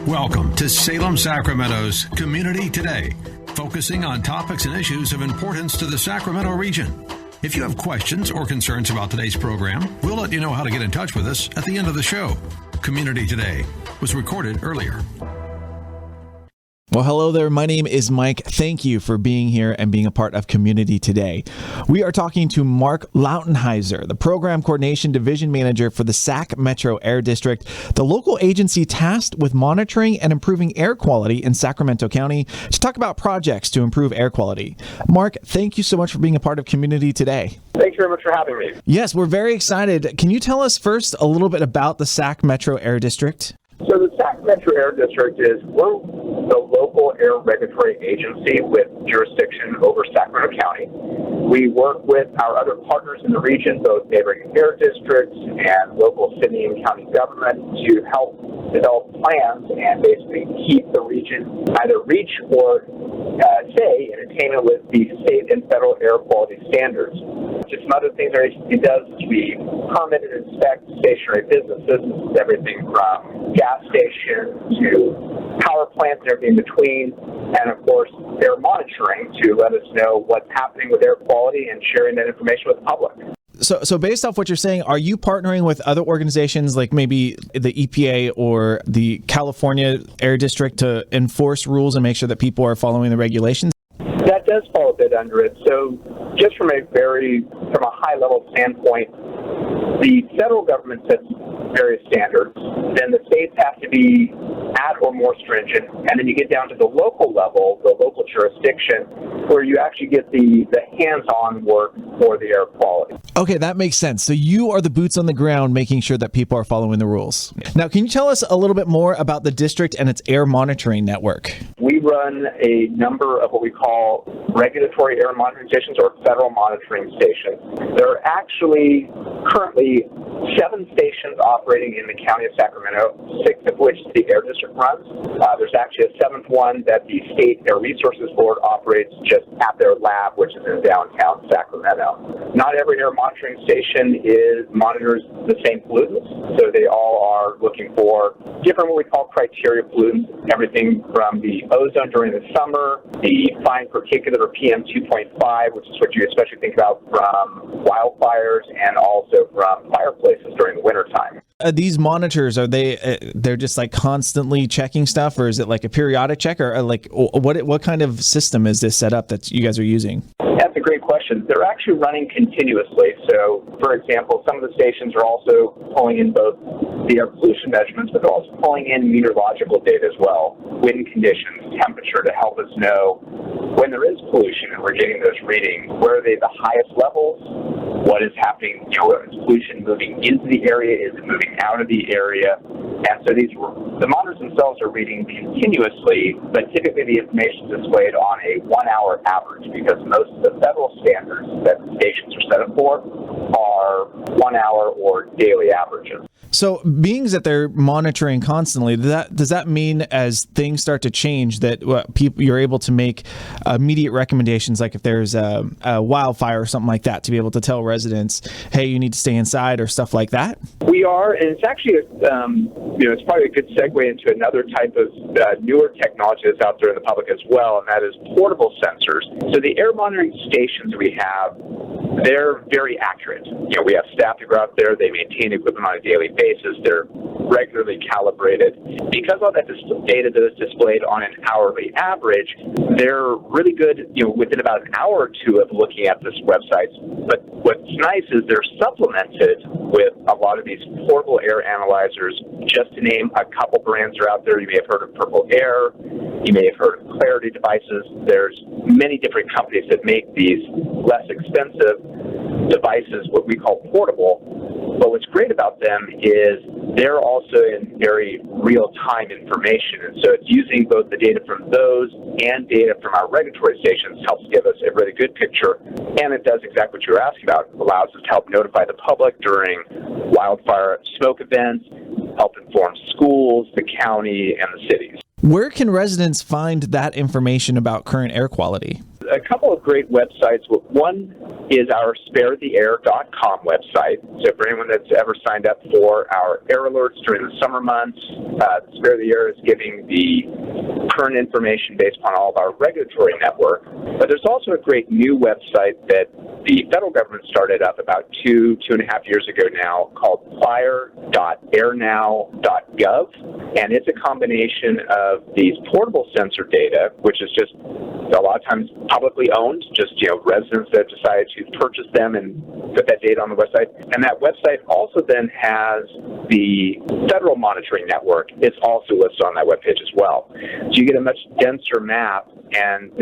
Welcome to Salem, Sacramento's Community Today, focusing on topics and issues of importance to the Sacramento region. If you have questions or concerns about today's program, we'll let you know how to get in touch with us at the end of the show. Community Today was recorded earlier. Well, hello there. My name is Mike. Thank you for being here and being a part of Community Today. We are talking to Mark Loutzenhiser, the Program Coordination Division Manager for the Sac Metro Air District, the local agency tasked with monitoring and improving air quality in Sacramento County, to talk about projects to improve air quality. Mark, thank you so much for being a part of Community Today. Thank you very much for having me. Yes, we're very excited. Can you tell us first a little bit about the Sac Metro Air District? So the Sac Metro Air District is the local air regulatory agency with jurisdiction over Sacramento County. We work with our other partners in the region, both neighboring air districts and local city and county government, to help develop plans and basically keep the region either reach or stay in attainment with the state and federal air quality standards. Just some other things our agency does is we permit and inspect stationary businesses. This is everything from gas stations to power plants and everything in between, and of course air monitoring to let us know what's happening with air quality and sharing that information with the public. So based off what you're saying, are you partnering with other organizations like maybe the EPA or the California Air District to enforce rules and make sure that people are following the regulations? That does fall a bit under it. So just from a high level standpoint, the federal government sets various standards, then the states have to be at or more stringent, and then you get down to the local level, the local jurisdiction, where you actually get the hands-on work for the air quality. Okay, that makes sense. So you are the boots on the ground making sure that people are following the rules. Now, can you tell us a little bit more about the district and its air monitoring network? We run a number of what we call regulatory air monitoring stations or federal monitoring stations. There are actually currently 7 stations operating in the county of Sacramento, 6 of which the Air District runs. There's actually a 7th one that the State Air Resources Board operates just at their lab, which is in downtown Sacramento. Not every air monitoring station monitors the same pollutants, so they all are looking for different what we call criteria pollutants, everything from the ozone during the summer, the fine particulate or PM 2.5, which is what you especially think about from wildfires and also from fireplaces during the wintertime. These monitors, they're just like constantly checking stuff, or is it like a periodic check, or like what kind of system is this set up that you guys are using? That's a great question. They're actually running continuously. So, for example, some of the stations are also pulling in both the air pollution measurements, but they're also pulling in meteorological data as well, wind conditions, temperature, to help us know when there is pollution and we're getting those readings. Where are they the highest levels? What is happening? Is pollution moving into the area? Is it moving out of the area? And so the monitors themselves are reading continuously, but typically the information is displayed on a 1-hour average, because most of the federal standards that the stations are set up for are 1 hour or daily averages. So being that they're monitoring constantly, does that mean as things start to change that you're able to make immediate recommendations, like if there's a wildfire or something like that, to be able to tell residents, hey, you need to stay inside or stuff like that? We are, and it's actually, it's probably a good segue into another type of newer technology that's out there in the public as well, and that is portable sensors. So the air monitoring stations we have, they're very accurate. We have staff to go out there. They maintain equipment on a daily basis. They're regularly calibrated. Because all that data that is displayed on an hourly average, they're really good, within about an hour or two of looking at this website. But what's nice is they're supplemented with a lot of these portable air analyzers. Just to name a couple brands are out there. You may have heard of Purple Air. You may have heard of Clarity devices. There's many different companies that make these less expensive devices, what we call portable. But what's great about them is they're also in very real-time information. And so it's using both the data from those and data from our regulatory stations helps give us a really good picture. And it does exactly what you were asking about. It allows us to help notify the public during wildfire smoke events, help inform schools, the county, and the cities. Where can residents find that information about current air quality? A couple of great websites. One is our sparetheair.com website. So for anyone that's ever signed up for our air alerts during the summer months, Spare the Air is giving the current information based upon all of our regulatory network. But there's also a great new website that the federal government started up about 2.5 years ago now called fire.airnow.gov. And it's a combination of these portable sensor data, which is just a lot of times publicly owned, just residents that decided to purchase them and put that data on the website. And that website also then has the federal monitoring network. It's also listed on that webpage as well. So you get a much denser map, and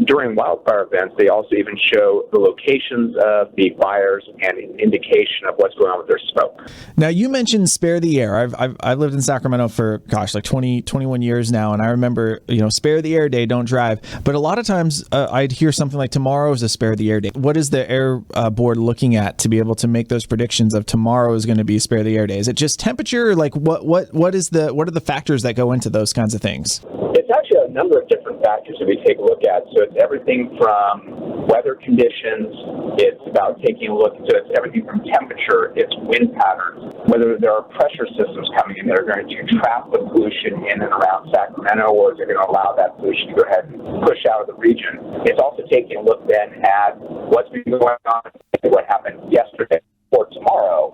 during wildfire events, they also even show the locations of the fires and an indication of what's going on with their smoke. Now, you mentioned Spare the Air. I've lived in Sacramento for, like 21 years now, and I remember, Spare the Air Day, don't drive. But a lot of times I'd hear something like tomorrow is a Spare the Air Day. What is the Air Board looking at to be able to make those predictions of tomorrow is going to be Spare the Air Day? Is it just temperature? Like what are the factors that go into those kinds of things? It's actually a number of different factors that we take a look at. So it's everything from weather conditions, it's about taking a look, so it's everything from temperature, it's wind patterns, whether there are pressure systems coming in that are going to trap the pollution in and around Sacramento, or is it going to allow that pollution to go ahead and push out of the region. It's also taking a look then at what's been going on, what happened yesterday or tomorrow.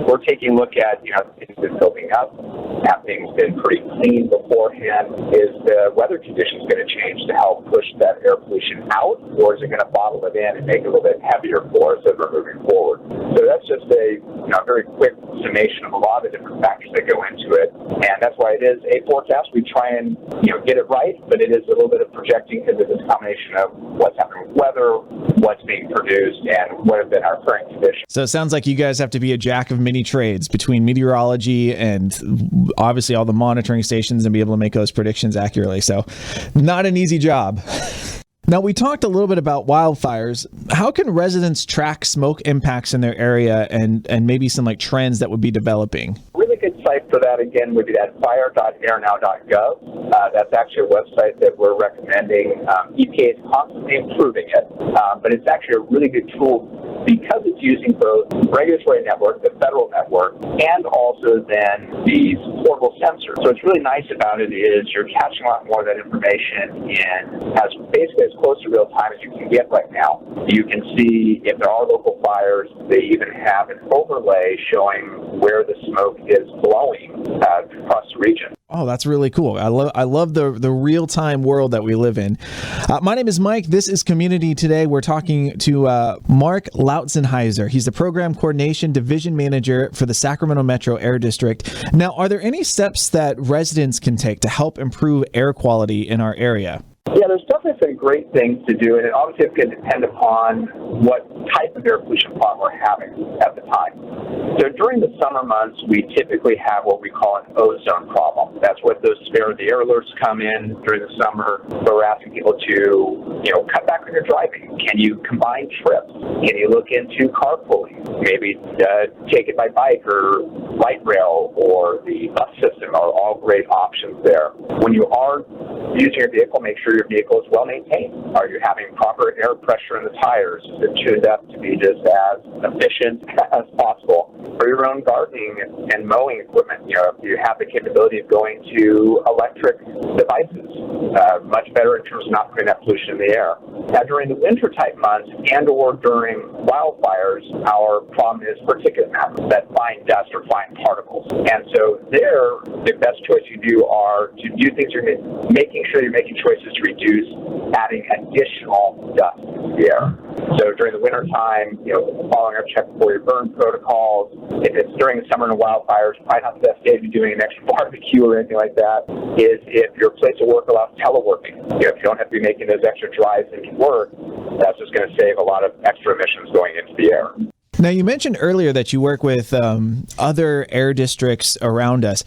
We're taking a look at, things been building up, have things been pretty clean beforehand? Is the weather conditions going to change to help push that air pollution out, or is it going to bottle it in and make it a little bit heavier for us as we're moving forward? So that's just a very quick summation of a lot of the different factors that go into it, and that's why it is a forecast. We try and get it right, but it is a little bit of projecting because it is a combination of what's happening with weather, what's being produced, and what have been our current conditions. So it sounds like you guys have to be a jack of many trades between meteorology and obviously all the monitoring stations and be able to make those predictions accurately. So not an easy job. Now, we talked a little bit about wildfires. How can residents track smoke impacts in their area and maybe some trends that would be developing? Really good site for that, again, would be that fire.airnow.gov. That's actually a website that we're recommending. EPA is constantly improving it, but it's actually a really good tool because it's using both the regulatory network, the federal network, and also then these portable sensors. So what's really nice about it is you're catching a lot more of that information in basically as close to real time as you can get right now. You can see if there are local fires. They even have an overlay showing where the smoke is blowing across the region. Oh, that's really cool. I love the real-time world that we live in. My name is Mike. This is Community Today. We're talking to Mark Loutzenhiser. He's the Program Coordination Division Manager for the Sacramento Metro Air District. Now, are there any steps that residents can take to help improve air quality in our area? Yeah, there's definitely some great things to do, and it obviously is going to depend upon what type of air pollution problem we're having at the time. So during the summer months, we typically have what we call an ozone problem. That's what those Spare the Air alerts come in during the summer. So we're asking people to, cut back on your driving. Can you combine trips? Can you look into carpooling? Maybe take it by bike or light rail or the bus system are all great options there. When you are using your vehicle, make sure your vehicle is well maintained. Are you having proper air pressure in the tires? Is it tuned up to be just as efficient as possible? For your own gardening and mowing equipment, if you have the capability of going to electric devices, much better in terms of not putting that pollution in the air. Now, during the winter type months and or during wildfires, our problem is particulate matter, that fine dust or fine particles. And so there, the best choice you do are to do things making sure you're making choices to reduce adding additional dust into the air. So during the winter time, following our check before you burn protocols. If it's during the summer and wildfires, probably not the best day to be doing an extra barbecue or anything like that. Is if your place of work allows teleworking. If you don't have to be making those extra drives into work, that's just going to save a lot of extra emissions going into the air. Now, you mentioned earlier that you work with other air districts around us.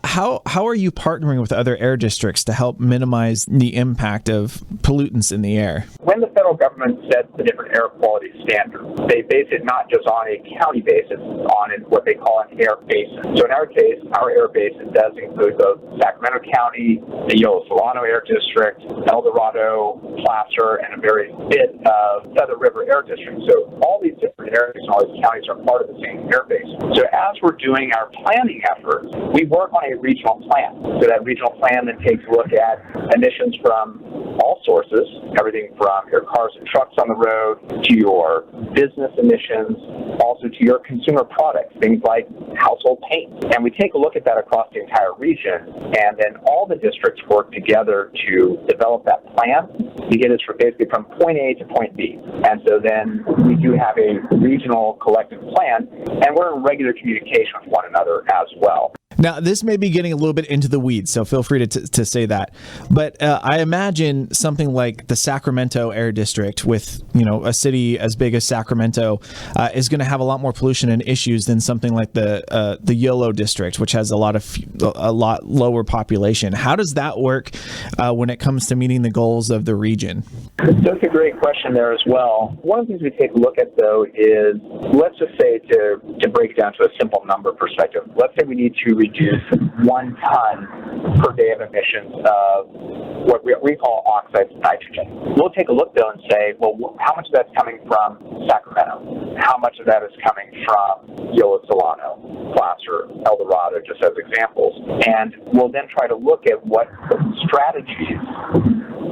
How are you partnering with other air districts to help minimize the impact of pollutants in the air? When the federal federal government sets the different air quality standards. They base it not just on a county basis, on what they call an air basin. So in our case, our air basin does include both Sacramento County, the Yolo Solano Air District, El Dorado, Placer, and a very bit of Feather River Air District. So all these different areas and all these counties are part of the same air basin. So as we're doing our planning efforts, we work on a regional plan. So that regional plan then takes a look at emissions from all sources, everything from your cars and trucks on the road to your business emissions, also to your consumer products, things like household paint. And we take a look at that across the entire region, and then all the districts work together to develop that plan to get us basically from point A to point B. And so then we do have a regional collective plan, and we're in regular communication with one another as well. Now, this may be getting a little bit into the weeds, so feel free to say that. But I imagine something like the Sacramento Air District, with a city as big as Sacramento, is going to have a lot more pollution and issues than something like the Yolo District, which has a lot lower population. How does that work when it comes to meeting the goals of the region? That's a great question there as well. One of the things we take a look at, though, is, let's just say, to break it down to a simple number perspective, let's say we need to reduce 1 ton per day of emissions of what we call oxides of nitrogen. We'll take a look, though, and say, well, how much of that's coming from Sacramento? How much of that is coming from Yolo Solano, Placer, El Dorado, just as examples? And we'll then try to look at what strategies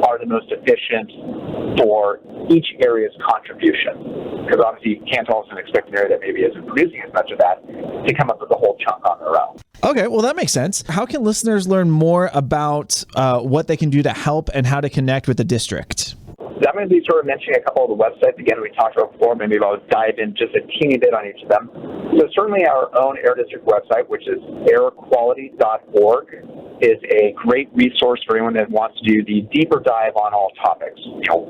are the most efficient for each area's contribution. Because obviously you can't also expect an area that maybe isn't producing as much of that to come up with a whole chunk on their own. Okay, well, that makes sense. How can listeners learn more about what they can do to help and how to connect with the district? I'm going to be sort of mentioning a couple of the websites again we talked about before. Maybe I'll dive in just a teeny bit on each of them. So certainly our own Air District website, which is airquality.org, is a great resource for anyone that wants to do the deeper dive on all topics.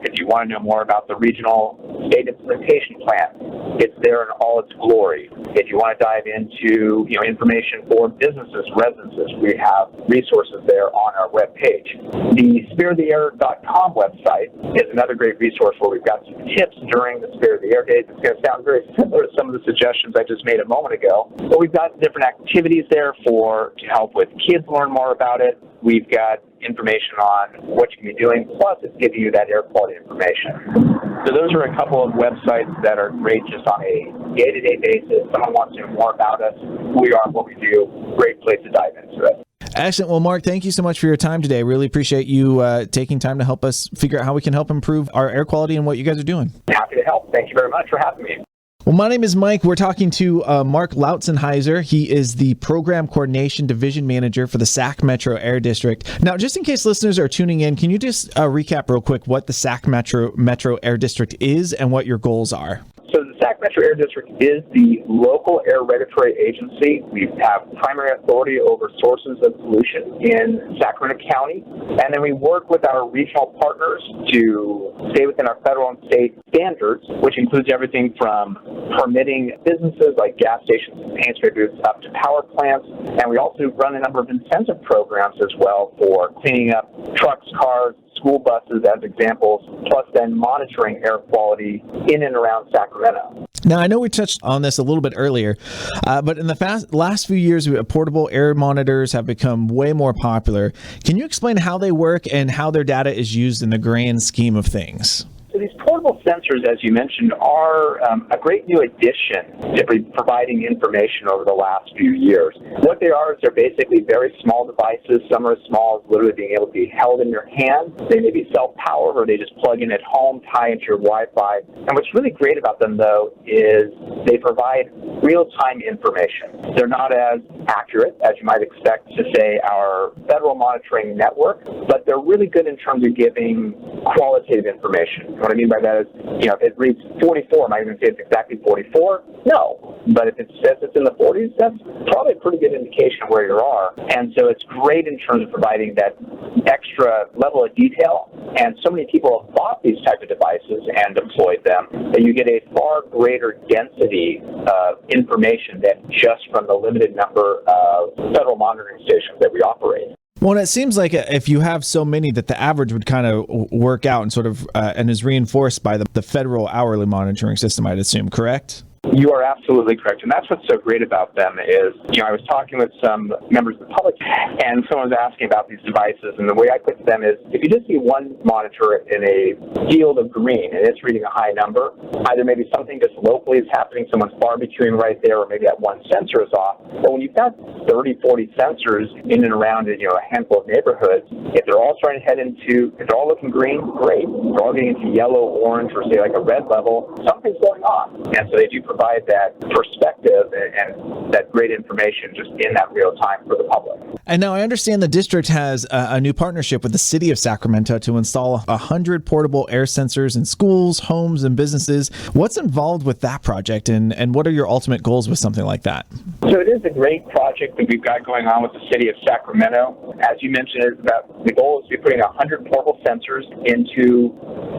If you want to know more about the regional state implementation plan, it's there in all its glory. If you want to dive into information for businesses, residences, we have resources there on our webpage. The sparetheair.com website is another great resource where we've got some tips during the Spare the Air Days. It's going to sound very similar to some of the suggestions I just made a moment ago, but we've got different activities there to help with kids learn more about it. We've got information on what you can be doing, plus it's giving you that air quality information. So those are a couple of websites that are great just on a day-to-day basis. Someone wants to know more about us, who we are, what we do, great place to dive into it. Excellent. Well, Mark, thank you so much for your time today. Really appreciate you taking time to help us figure out how we can help improve our air quality and what you guys are doing. Happy to help. Thank you very much for having me. Well, my name is Mike. We're talking to Mark Loutzenhiser. He is the Program Coordination Division Manager for the Sac Metro Air District. Now, just in case listeners are tuning in, can you just recap real quick what the Sac Metro Air District is and what your goals are? So the Sac Metro Air District is the local air regulatory agency. We have primary authority over sources of pollution in Sacramento County, and then we work with our regional partners to stay within our federal and state standards, which includes everything from permitting businesses like gas stations and paint spray booths up to power plants, and we also run a number of incentive programs as well for cleaning up trucks, cars, school buses as examples, plus then monitoring air quality in and around Sacramento. Now, I know we touched on this a little bit earlier, but in the last few years, portable air monitors have become way more popular. Can you explain how they work and how their data is used in the grand scheme of things? So these portable sensors, as you mentioned, are a great new addition to providing information over the last few years. What they are is they're basically very small devices. Some are as small as literally being able to be held in your hand. They may be self-powered or they just plug in at home, tie into your Wi-Fi. And what's really great about them, though, is they provide real-time information. They're not as accurate as you might expect to, say, our federal monitoring network, but they're really good in terms of giving qualitative information. What I mean by that is, if it reads 44, am I going to say it's exactly 44? No. But if it says it's in the 40s, that's probably a pretty good indication of where you are. And so it's great in terms of providing that extra level of detail. And so many people have bought these types of devices and deployed them that you get a far greater density of information than just from the limited number of federal monitoring stations that we operate. Well, and it seems like if you have so many that the average would kind of work out and sort of and is reinforced by the federal hourly monitoring system, I'd assume, correct? You are absolutely correct. And that's what's so great about them is, I was talking with some members of the public, and someone was asking about these devices, and the way I put to them is, if you just see one monitor in a field of green and it's reading a high number, either maybe something just locally is happening, someone's barbecuing right there, or maybe that one sensor is off. But when you've got 30, 40 sensors in and around a handful of neighborhoods, if they're all starting to if they're all looking green, great. If they're all getting into yellow, orange, or say like a red level, something's going on. And so they do provide that perspective and that great information just in that real time for the public. And now I understand the district has a new partnership with the city of Sacramento to install 100 portable air sensors in schools, homes, and businesses. What's involved with that project, and what are your ultimate goals with something like that? So it is a great project that we've got going on with the city of Sacramento. As you mentioned, the goal is to be putting 100 portable sensors into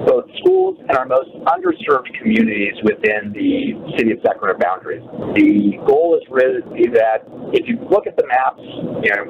both schools and our most underserved communities within the city of Sacramento boundaries. The goal is really that if you look at the maps,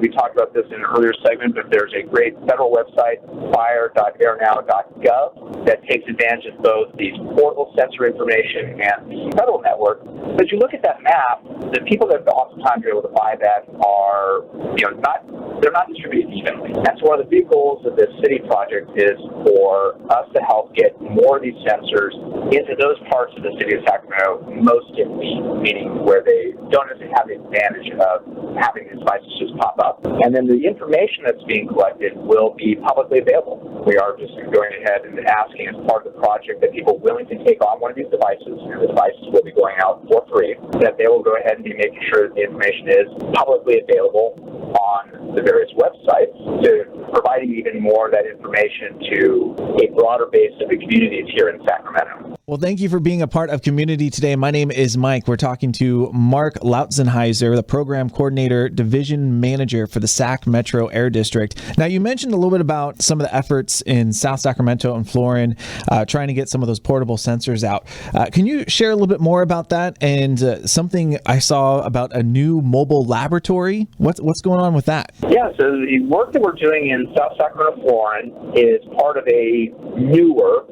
we talked about this in an earlier segment, but there's a great federal website, fire.airnow.gov, that takes advantage of both the portable sensor information and the federal network. But if you look at that map, the people that oftentimes are able to buy that are, they're not distributed evenly. And so one of the big goals of this city project is for us to help get more of these sensors into those parts of the city of Sacramento most in need, meaning where they don't necessarily have the advantage of having these devices just pop up. And then the information that's being collected will be publicly available. We are just going ahead and asking as part of the project that people willing to take on one of these devices, and the devices will be going out for free, that they will go ahead and be making sure that the information is publicly available on the various websites, to providing even more of that information to a broader base of the communities here in Sacramento. Well, thank you for being a part of Community Today. My name is Mike. We're talking to Mark Loutzenhiser, the Program Coordinator, Division Manager for the Sac Metro Air District. Now, you mentioned a little bit about some of the efforts in South Sacramento and Florin, trying to get some of those portable sensors out. Can you share a little bit more about that, and something I saw about a new mobile laboratory? What's going on with that? Yeah, so the work that we're doing in South Sacramento-Florin is part of a newer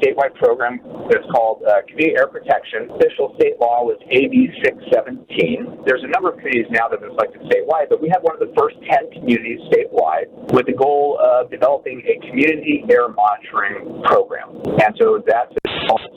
statewide program that's called Community Air Protection. Official state law was AB 617. There's a number of communities now that have been selected statewide, but we have one of the first 10 communities statewide with the goal of developing a community air monitoring program. And so that's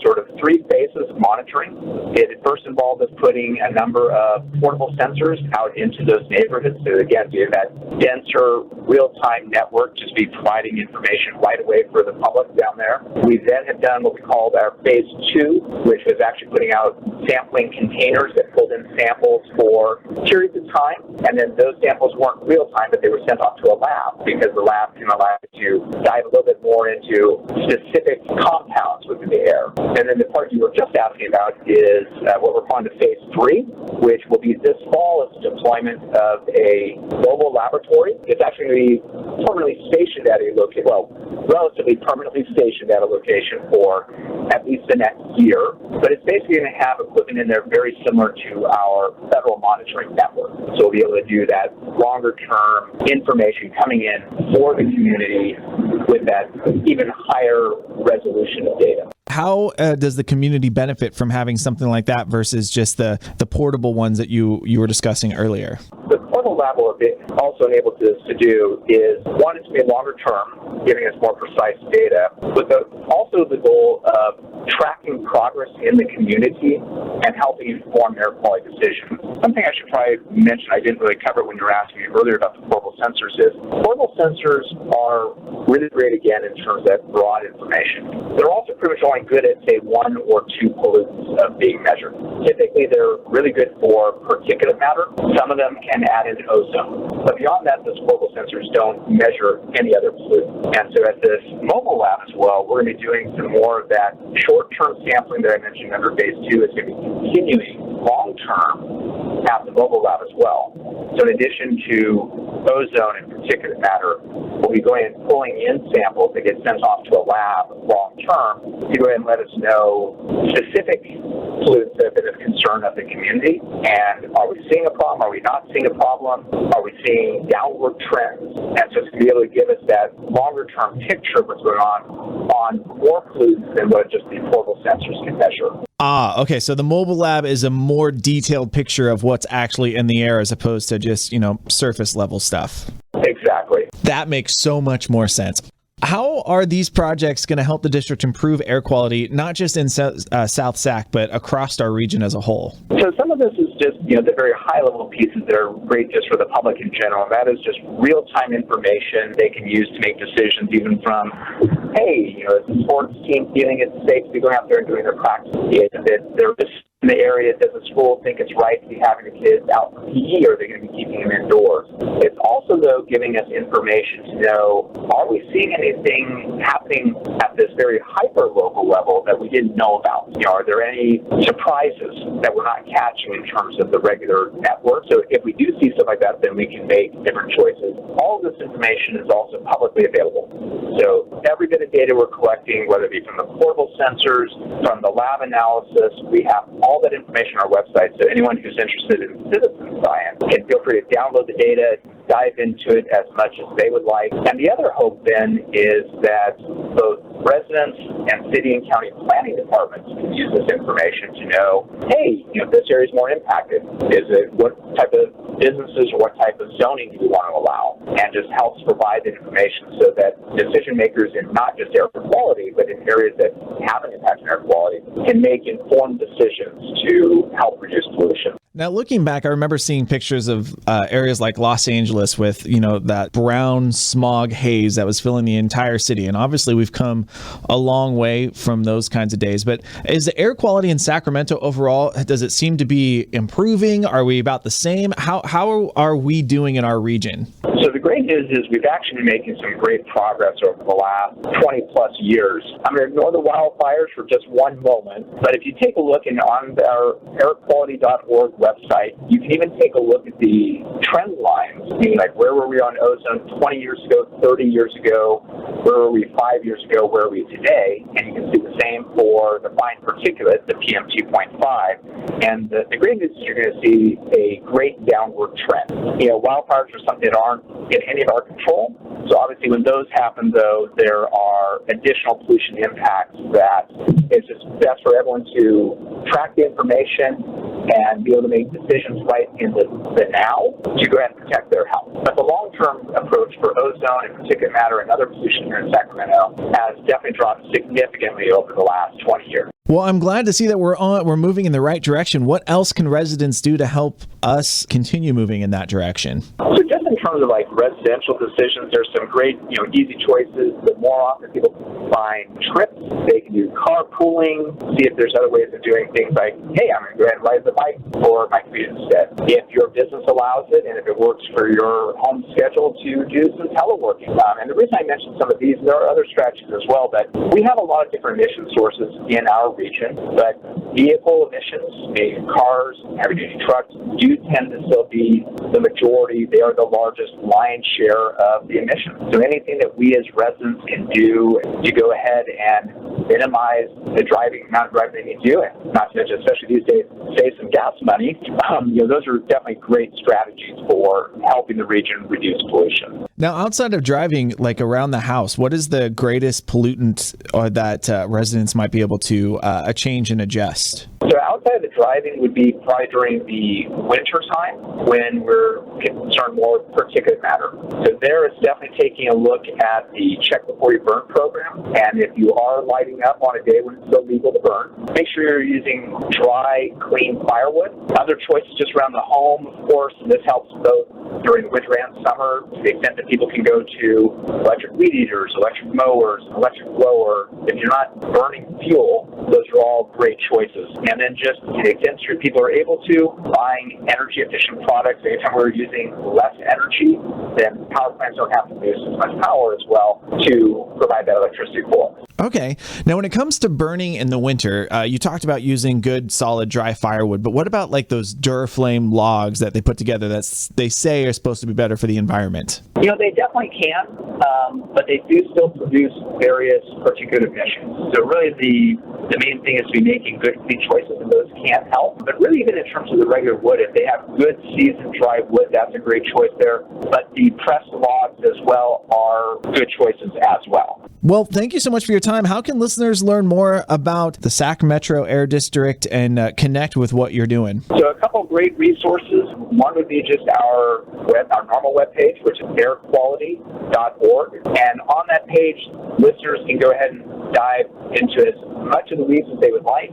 sort of three phases of monitoring. It first involved us putting a number of portable sensors out into those neighborhoods. So again, we have that denser real-time network just be providing information right away for the public down there. We then have done what we called our phase 2, which was actually putting out sampling containers that pulled in samples for periods of time, and then those samples weren't real-time, but they were sent off to a lab, because the lab can allow you to dive a little bit more into specific compounds within the air. And then the part you were just asking about is what we're calling the phase 3, which will be this fall, is the deployment of a mobile laboratory. It's actually going to be permanently stationed at a location, relatively permanently stationed at a location for at least the next year. But it's basically going to have equipment in there very similar to our federal monitoring network. So we'll be able to do that longer-term information coming in for the community with that even higher resolution of data. How does the community benefit from having something like that versus just the portable ones that you were discussing earlier? The portable lab will also enable us to do is, one, it's to be longer term, giving us more precise data, but also the goal of tracking progress in the community and helping inform air quality decisions. Something I should probably mention, I didn't really cover when you were asking me earlier about the portable sensors, is portable sensors are really great, again, in terms of that broad information. They're also pretty much only good at, say, 1 or 2 pollutants of being measured. Typically, they're really good for particulate matter. Some of them can add in ozone. But beyond that, those portable sensors don't measure any other pollutant. And so at this mobile lab as well, we're going to be doing some more of that short-term sampling that I mentioned under phase 2. Is going to be continuing long-term at the mobile lab as well. So in addition to ozone and particulate matter, we'll be going and pulling in samples that get sent off to a lab long term to go ahead and let us know specific pollutants that have been of concern of the community. And are we seeing a problem? Are we not seeing a problem? Are we seeing downward trends? And so to be able to give us that longer-term picture of what's going on more pollutants than what just the portable sensors can measure. Okay. So the mobile lab is a more detailed picture of what's actually in the air as opposed to just, surface level stuff. Exactly. That makes so much more sense. How are these projects going to help the district improve air quality, not just in South Sac, but across our region as a whole? So some of this is just, the very high-level pieces that are great just for the public in general. And that is just real-time information they can use to make decisions, even from, hey, is the sports team feeling it's safe to be going out there and doing their practice? Is it they're just in the area, does the school think it's right to be having the kids out for PE, or are they going to be keeping them indoors? It's also, though, giving us information to know, are we seeing anything happening at this very hyper-local level that we didn't know about? Are there any surprises that we're not catching in terms of the regular network? So if we do see stuff like that, then we can make different choices. All of this information is also publicly available. So every bit of data we're collecting, whether it be from the portable sensors, from the lab analysis, we have all that information on our website, so anyone who's interested in citizen science can feel free to download the data, dive into it as much as they would like. And the other hope then is that both residents and city and county planning departments can use this information to know, hey, this area is more impacted. Is it what type of businesses or what type of zoning do we want to allow? And just helps provide the information so that decision makers in not just air quality, but in areas that have an impact on air quality can make informed decisions to help reduce pollution. Now, looking back, I remember seeing pictures of areas like Los Angeles with, that brown smog haze that was filling the entire city. And obviously, we've come a long way from those kinds of days. But is the air quality in Sacramento overall, does it seem to be improving? Are we about the same? How are we doing in our region? So the great news is we've actually been making some great progress over the last 20 plus years. I'm going to ignore the wildfires for just one moment, but if you take a look on our airquality.org website, you can even take a look at the trend lines, meaning like where were we on ozone 20 years ago, 30 years ago, where were we 5 years ago, where are we today, and you can see the same for the fine particulate, the PM 2.5, and the great news is you're going to see a great downward trend. Wildfires are something that aren't in any of our control. So obviously when those happen, though, there are additional pollution impacts that it's just best for everyone to track the information and be able to make decisions right in the now to go ahead and protect their health. But the long-term approach for ozone and particulate matter and other pollution here in Sacramento has definitely dropped significantly over the last 20 years. Well, I'm glad to see that we're moving in the right direction. What else can residents do to help us continue moving in that direction? So just in terms of residential decisions, there's some great, easy choices. But more often people find trips. They can do carpooling, see if there's other ways of doing things like, hey, I'm going to go ahead and ride the bike for my commute instead. If your business allows it and if it works for your home schedule, to do some teleworking. And the reason I mentioned some of these, there are other strategies as well, but we have a lot of different emission sources in our region, but vehicle emissions, meaning cars, heavy-duty trucks, do tend to still be the majority. They are the largest lion's share of the emissions. So anything that we as residents can do to go ahead and minimize the amount of driving they need to do, and not to mention, especially these days, save some gas money, those are definitely great strategies for helping the region reduce pollution. Now, outside of driving, around the house, what is the greatest pollutant that residents might be able to change and adjust? So outside of the driving would be probably during the winter time when we're concerned more with particulate matter. So there is definitely taking a look at the Check Before You Burn program. And if you are lighting up on a day when it's still legal to burn, make sure you're using dry, clean firewood. Other choices just around the home, of course, and this helps both during winter and summer to the extent that people can go to electric weed eaters, electric mowers, electric blower. If you're not burning fuel, those are all great choices. And then just to the extent that people are able to, buying energy-efficient products. Anytime we're using less energy, then power plants don't have to use as much power as well to provide that electricity for us. Okay. Now, when it comes to burning in the winter, you talked about using good, solid, dry firewood, but what about those Duraflame logs that they put together that they say are supposed to be better for the environment? They definitely can, but they do still produce various particulate emissions. So really the main thing is to be making good, clean choices, and those can't help. But really, even in terms of the regular wood, if they have good seasoned dry wood, that's a great choice there. But the pressed logs as well are good choices as well. Well, thank you so much for your time. How can listeners learn more about the Sac Metro Air District and connect with what you're doing? So a couple of great resources. One would be just our normal webpage, which is airquality.org. And on that page, listeners can go ahead and dive into as much of the weeds as they would like.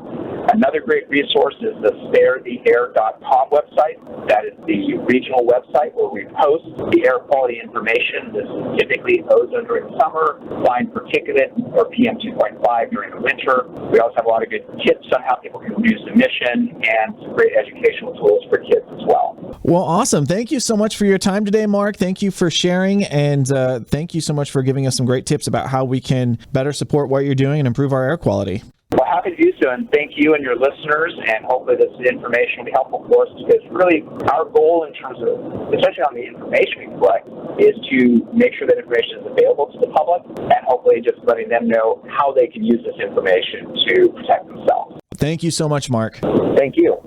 Another great resource is the sparetheair.com website. That is the regional website where we post the air quality information. This is typically ozone during the summer, fine particulate or PM 2.5 during the winter. We also have a lot of good tips on how people can reduce emission and some great educational tools for kids as well. Well, awesome. Thank you so much for your time today, Mark. Thank you for sharing, and thank you so much for giving us some great tips about how we can better support what you're doing and improve our air quality. Well, happy to do so, and thank you and your listeners, and hopefully this information will be helpful for us, because really our goal in terms of, especially on the information we collect, is to make sure that information is available to the public, and hopefully just letting them know how they can use this information to protect themselves. Thank you so much, Mark. Thank you.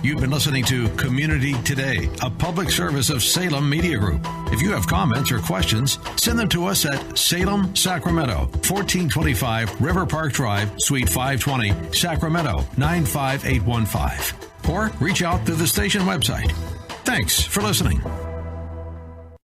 You've been listening to Community Today, a public service of Salem Media Group. If you have comments or questions, send them to us at Salem, Sacramento, 1425 River Park Drive, Suite 520, Sacramento, 95815. Or reach out through the station website. Thanks for listening.